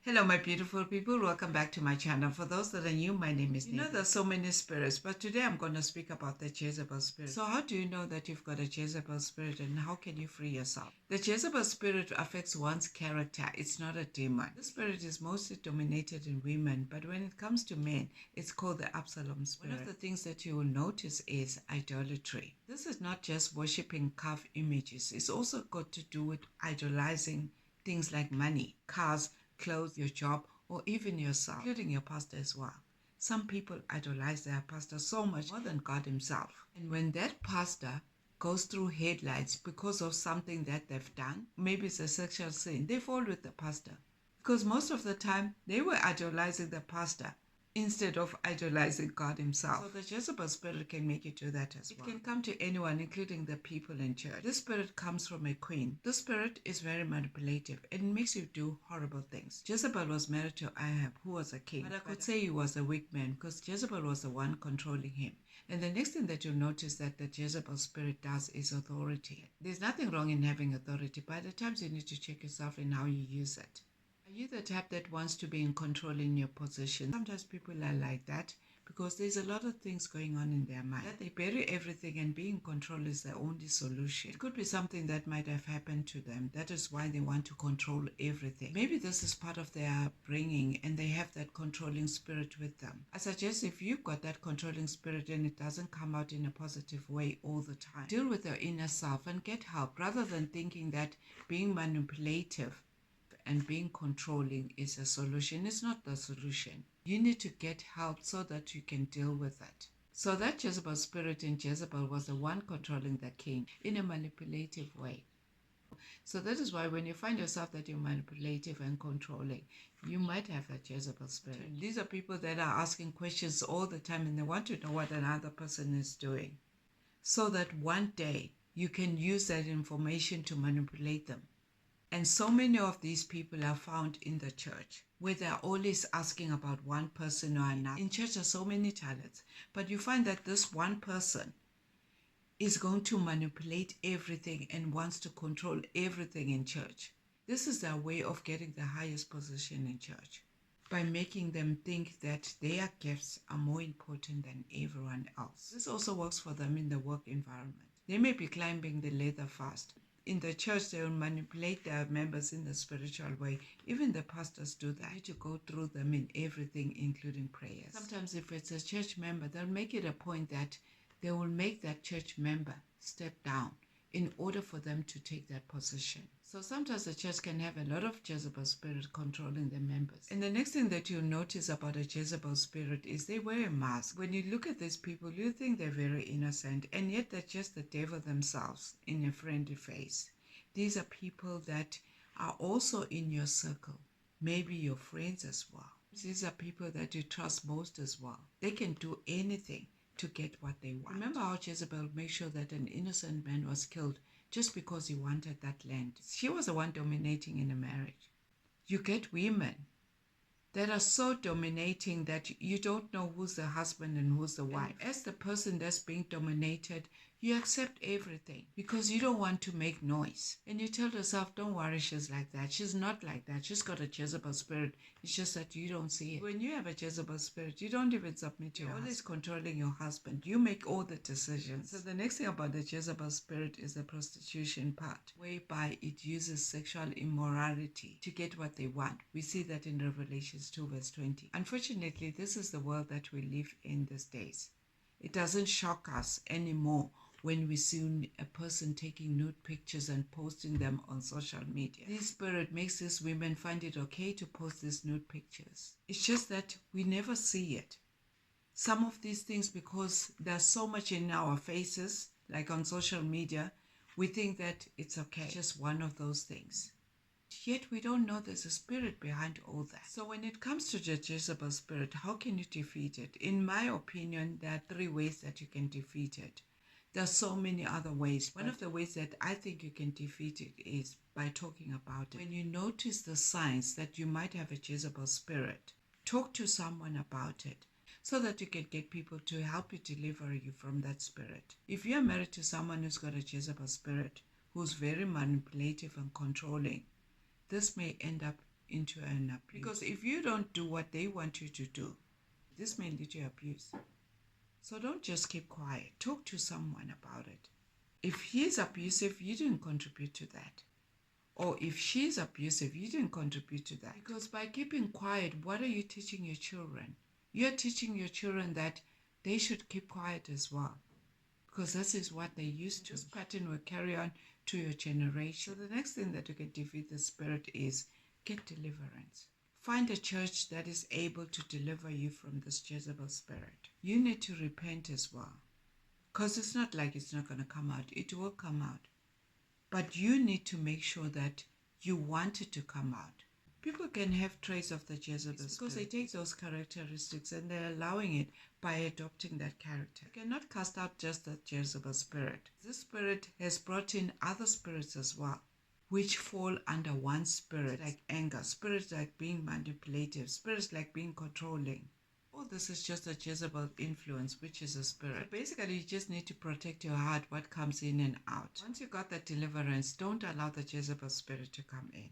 Hello, my beautiful people. Welcome back to my channel. For those that are new, my name is Nina. There's so many spirits, but today I'm going to speak about the Jezebel spirit. So how do you know that you've got a Jezebel spirit and how can you free yourself? The Jezebel spirit affects one's character. It's not a demon. This spirit is mostly dominated in women, but when it comes to men, it's called the Absalom spirit. One of the things that you will notice is idolatry. This is not just worshipping carved images. It's also got to do with idolizing things like money, cars, clothes, your job, or even yourself, including your pastor as well. Some people idolize their pastor so much more than God himself. And when that pastor goes through headlights because of something that they've done, maybe it's a sexual sin, they fall with the pastor. Because most of the time, they were idolizing the pastor instead of idolizing God himself. So the Jezebel spirit can make you do that as well. It can come to anyone, including the people in church. This spirit comes from a queen. This spirit is very manipulative and it makes you do horrible things. Jezebel was married to Ahab, who was a king. But I could say he was a weak man because Jezebel was the one controlling him. And the next thing that you'll notice that the Jezebel spirit does is authority. There's nothing wrong in having authority, but at times you need to check yourself in how you use it. Are you the type that wants to be in control in your position? Sometimes people are like that because there's a lot of things going on in their mind. That they bury everything and being in control is the only solution. It could be something that might have happened to them. That is why they want to control everything. Maybe this is part of their upbringing and they have that controlling spirit with them. I suggest if you've got that controlling spirit and it doesn't come out in a positive way all the time, deal with your inner self and get help rather than thinking that being manipulative and being controlling is a solution. It's not the solution. You need to get help so that you can deal with it. So that Jezebel spirit in Jezebel was the one controlling the king in a manipulative way. So that is why when you find yourself that you're manipulative and controlling, you might have that Jezebel spirit. These are people that are asking questions all the time and they want to know what another person is doing so that one day you can use that information to manipulate them. And so many of these people are found in the church, where they're always asking about one person or another. In church, there are so many talents, but you find that this one person is going to manipulate everything and wants to control everything in church. This is their way of getting the highest position in church, by making them think that their gifts are more important than everyone else. This also works for them in the work environment. They may be climbing the ladder fast. In the church, they will manipulate their members in the spiritual way. Even the pastors do that. You need to go through them in everything, including prayers. Sometimes if it's a church member, they'll make it a point that they will make that church member step down in order for them to take that position. So sometimes the church can have a lot of Jezebel spirit controlling the members. And the next thing that you'll notice about a Jezebel spirit is they wear a mask. When you look at these people, you think they're very innocent, and yet they're just the devil themselves in a friendly face. These are people that are also in your circle, maybe your friends as well. These are people that you trust most as well. They can do anything to get what they want. Remember how Jezebel made sure that an innocent man was killed just because he wanted that land. She was the one dominating in a marriage. You get women that are so dominating that you don't know who's the husband and who's the wife. And as the person that's being dominated, you accept everything because you don't want to make noise. And you tell yourself, don't worry, she's like that. She's not like that. She's got a Jezebel spirit. It's just that you don't see it. When you have a Jezebel spirit, you don't even submit to your husband. Always controlling your husband. You make all the decisions. So the next thing about the Jezebel spirit is the prostitution part, whereby it uses sexual immorality to get what they want. We see that in Revelations 2 verse 20. Unfortunately, this is the world that we live in these days. It doesn't shock us anymore when we see a person taking nude pictures and posting them on social media. This spirit makes these women find it okay to post these nude pictures. It's just that we never see it. Some of these things, because there's so much in our faces, like on social media, we think that it's okay. It's just one of those things. Yet we don't know there's a spirit behind all that. So when it comes to the Jezebel spirit, how can you defeat it? In my opinion, there are 3 ways that you can defeat it. There are so many other ways. One of the ways that I think you can defeat it is by talking about it. When you notice the signs that you might have a Jezebel spirit, talk to someone about it so that you can get people to help you deliver you from that spirit. If you're married to someone who's got a Jezebel spirit, who's very manipulative and controlling, this may end up into an abuse. Because if you don't do what they want you to do, this may lead to abuse. So don't just keep quiet. Talk to someone about it. If he's abusive, you didn't contribute to that. Or if she's abusive, you didn't contribute to that. Because by keeping quiet, what are you teaching your children? You're teaching your children that they should keep quiet as well. Because this is what they used to. This pattern will carry on to your generation. So the next thing that you can defeat the spirit is get deliverance. Find a church that is able to deliver you from this Jezebel spirit. You need to repent as well. Because it's not like it's not going to come out. It will come out. But you need to make sure that you want it to come out. People can have traits of the Jezebel spirit because they take those characteristics and they're allowing it by adopting that character. You cannot cast out just the Jezebel spirit. This spirit has brought in other spirits as well, which fall under one spirit, like anger, spirits like being manipulative, spirits like being controlling. All this is just a Jezebel influence, which is a spirit. So basically, you just need to protect your heart, what comes in and out. Once you got that deliverance, don't allow the Jezebel spirit to come in.